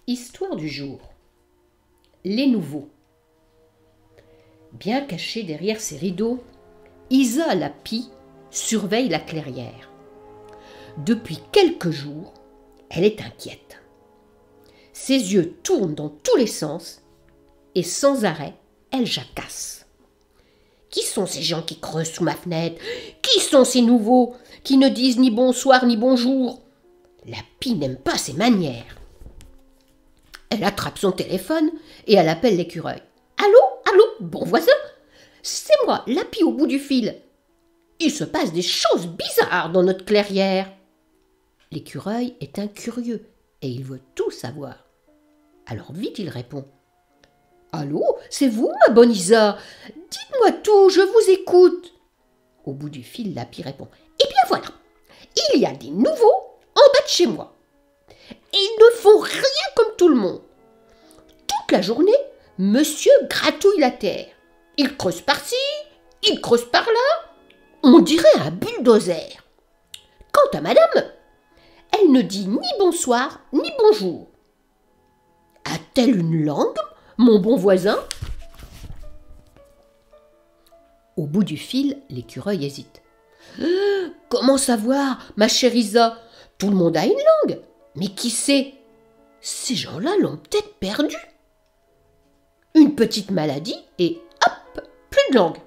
Histoire du jour. Les nouveaux. Bien cachée derrière ses rideaux, Isa la pie surveille la clairière. Depuis quelques jours, elle est inquiète. Ses yeux tournent dans tous les sens et sans arrêt, elle jacasse. Qui sont ces gens qui creusent sous ma fenêtre? Qui sont ces nouveaux qui ne disent ni bonsoir ni bonjour? La pie n'aime pas ces manières. Elle attrape son téléphone et elle appelle l'écureuil. « Allô, allô, bon voisin, c'est moi, la pie au bout du fil. Il se passe des choses bizarres dans notre clairière. » L'écureuil est un curieux et il veut tout savoir. Alors vite il répond. « Allô, c'est vous, ma bonne Isa? Dites-moi tout, je vous écoute. » Au bout du fil, la pie répond. « Eh bien voilà, il y a des nouveaux en bas de chez moi. Et ils ne font rien comme tout le monde. Toute la journée, monsieur gratouille la terre. Il creuse par-ci, il creuse par-là. On dirait un bulldozer. Quant à madame, elle ne dit ni bonsoir ni bonjour. A-t-elle une langue, mon bon voisin? » Au bout du fil, l'écureuil hésite. « Comment savoir, ma chère Isa? Tout le monde a une langue. Mais qui sait? Ces gens-là l'ont peut-être perdu. Une petite maladie et hop, plus de langue. »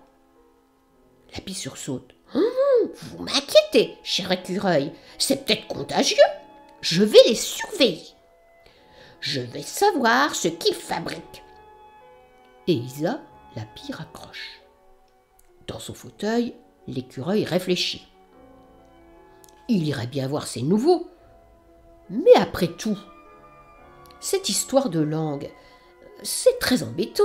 La pie sursaute. « Vous m'inquiétez, cher écureuil. C'est peut-être contagieux. Je vais les surveiller. Je vais savoir ce qu'ils fabriquent. » Et Isa, la pie, raccroche. Dans son fauteuil, l'écureuil réfléchit. Il irait bien voir ses nouveaux. Mais après tout, cette histoire de langue, c'est très embêtant.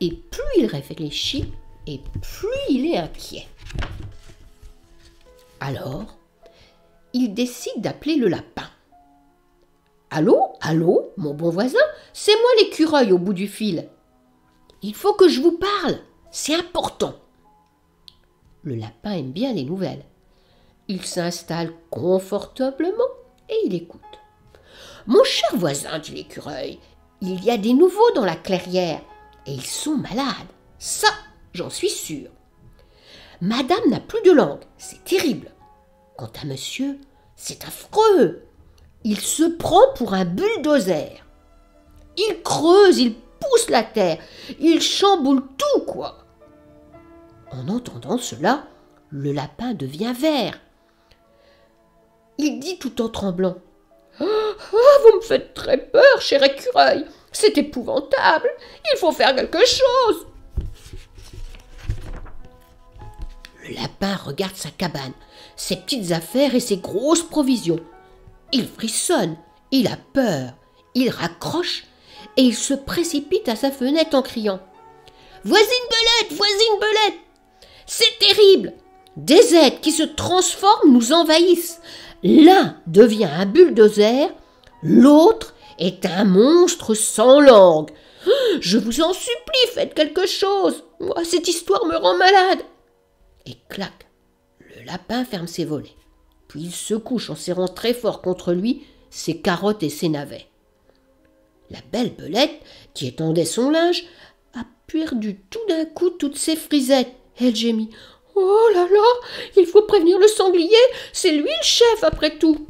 Et plus il réfléchit, et plus il est inquiet. Alors, il décide d'appeler le lapin. « Allô, allô, mon bon voisin, c'est moi l'écureuil au bout du fil. Il faut que je vous parle, c'est important. » Le lapin aime bien les nouvelles. Il s'installe confortablement et il écoute. « Mon cher voisin, dit l'écureuil, il y a des nouveaux dans la clairière et ils sont malades. Ça, j'en suis sûr. Madame n'a plus de langue, c'est terrible. Quant à monsieur, c'est affreux. Il se prend pour un bulldozer. Il creuse, il pousse la terre, il chamboule tout, quoi. » En entendant cela, le lapin devient vert. Il dit tout en tremblant. « Vous me faites très peur, cher écureuil. C'est épouvantable. Il faut faire quelque chose. » Le lapin regarde sa cabane, ses petites affaires et ses grosses provisions. Il frissonne, il a peur, il raccroche et il se précipite à sa fenêtre en criant. « Voisine Belette, c'est terrible. Des êtres qui se transforment nous envahissent. L'un devient un bulldozer, l'autre est un monstre sans langue. Je vous en supplie, faites quelque chose. Moi, cette histoire me rend malade. » Et clac, le lapin ferme ses volets. Puis il se couche en serrant très fort contre lui ses carottes et ses navets. La belle Belette, qui étendait son linge, a perdu tout d'un coup toutes ses frisettes. Elle gémit. « Oh là là, il faut prévenir le sanglier, c'est lui le chef après tout. »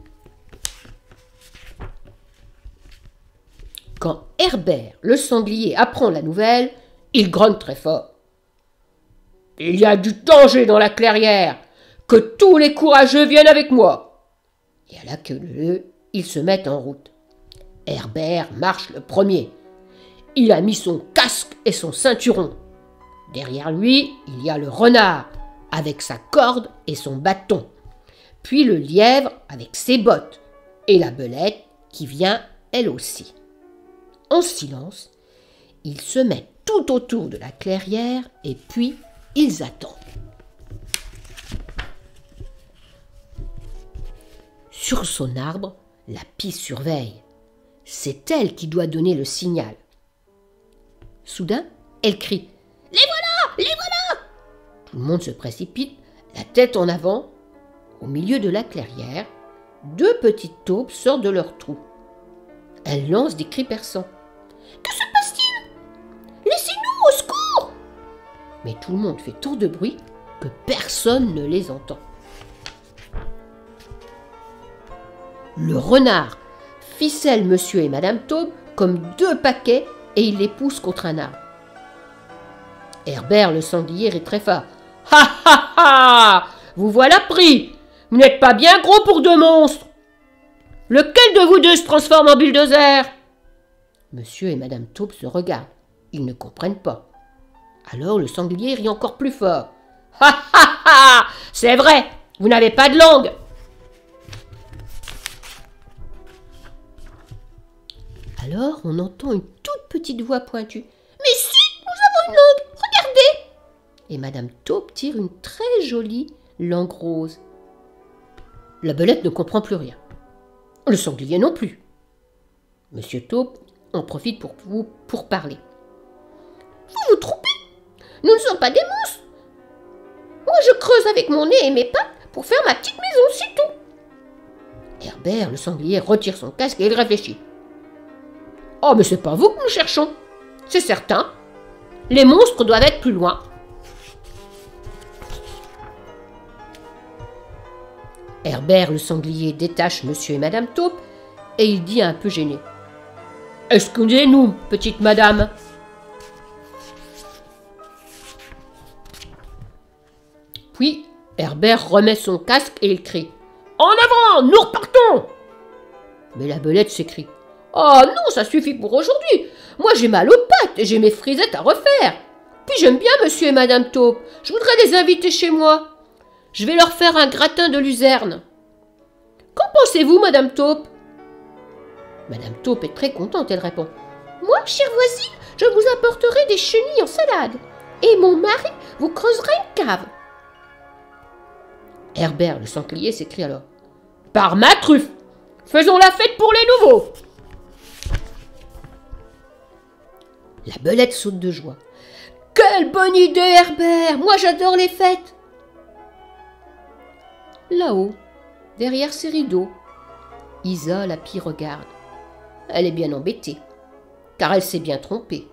Quand Herbert, le sanglier, apprend la nouvelle, il grogne très fort. « Il y a du danger dans la clairière, que tous les courageux viennent avec moi. » Et à la queue leu, ils se mettent en route. Herbert marche le premier. Il a mis son casque et son ceinturon. Derrière lui, il y a le renard, avec sa corde et son bâton. Puis le lièvre avec ses bottes. Et la belette qui vient elle aussi. En silence, ils se mettent tout autour de la clairière et puis ils attendent. Sur son arbre, la pie surveille. C'est elle qui doit donner le signal. Soudain, elle crie « Les voilà! Les voilà !» Tout le monde se précipite, la tête en avant. Au milieu de la clairière, deux petites taupes sortent de leur trou. Elle lance des cris perçants. « Que se passe-t-il? Laissez-nous, au secours !» Mais tout le monde fait tant de bruit que personne ne les entend. Le renard ficelle Monsieur et Madame Taube comme deux paquets et il les pousse contre un arbre. Herbert le sanglier rit très fort. « Ha ha ha! Vous voilà pris! Vous n'êtes pas bien gros pour deux monstres! Lequel de vous deux se transforme en bulldozer ?» Monsieur et Madame Taube se regardent. Ils ne comprennent pas. Alors le sanglier rit encore plus fort. « Ha ha ha! C'est vrai! Vous n'avez pas de langue! » Alors on entend une toute petite voix pointue. « Mais si! Nous avons une langue! Regardez !» Et Madame Taube tire une très jolie langue rose. La belette ne comprend plus rien. Le sanglier non plus. Monsieur Taube en profite pour parler. « Vous vous trompez. Nous ne sommes pas des monstres. Moi je creuse avec mon nez et mes pattes pour faire ma petite maison, c'est tout. » Herbert, le sanglier, retire son casque et il réfléchit. « Oh, mais c'est pas vous que nous cherchons. C'est certain. Les monstres doivent être plus loin. » Herbert, le sanglier, détache Monsieur et Madame Taube et il dit un peu gêné. « Excusez-nous, petite madame. » Puis Herbert remet son casque et il crie. « En avant, nous repartons !» Mais la belette s'écrie. « Oh non, ça suffit pour aujourd'hui. Moi j'ai mal aux pattes et j'ai mes frisettes à refaire. Puis j'aime bien Monsieur et Madame Taube. Je voudrais les inviter chez moi. Je vais leur faire un gratin de luzerne. Qu'en pensez-vous, Madame Taube ?» Madame Taube est très contente, elle répond. « Moi, chère voisine, je vous apporterai des chenilles en salade. Et mon mari vous creusera une cave. » Herbert, le sanglier, s'écrie alors. « Par ma truffe, faisons la fête pour les nouveaux !» La belette saute de joie. « Quelle bonne idée, Herbert! Moi, j'adore les fêtes !» Là-haut, derrière ses rideaux, Isa, la pie, regarde. Elle est bien embêtée, car elle s'est bien trompée.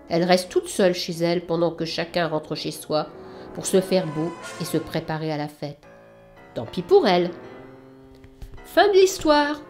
Elle reste toute seule chez elle pendant que chacun rentre chez soi pour se faire beau et se préparer à la fête. Tant pis pour elle. Fin de l'histoire.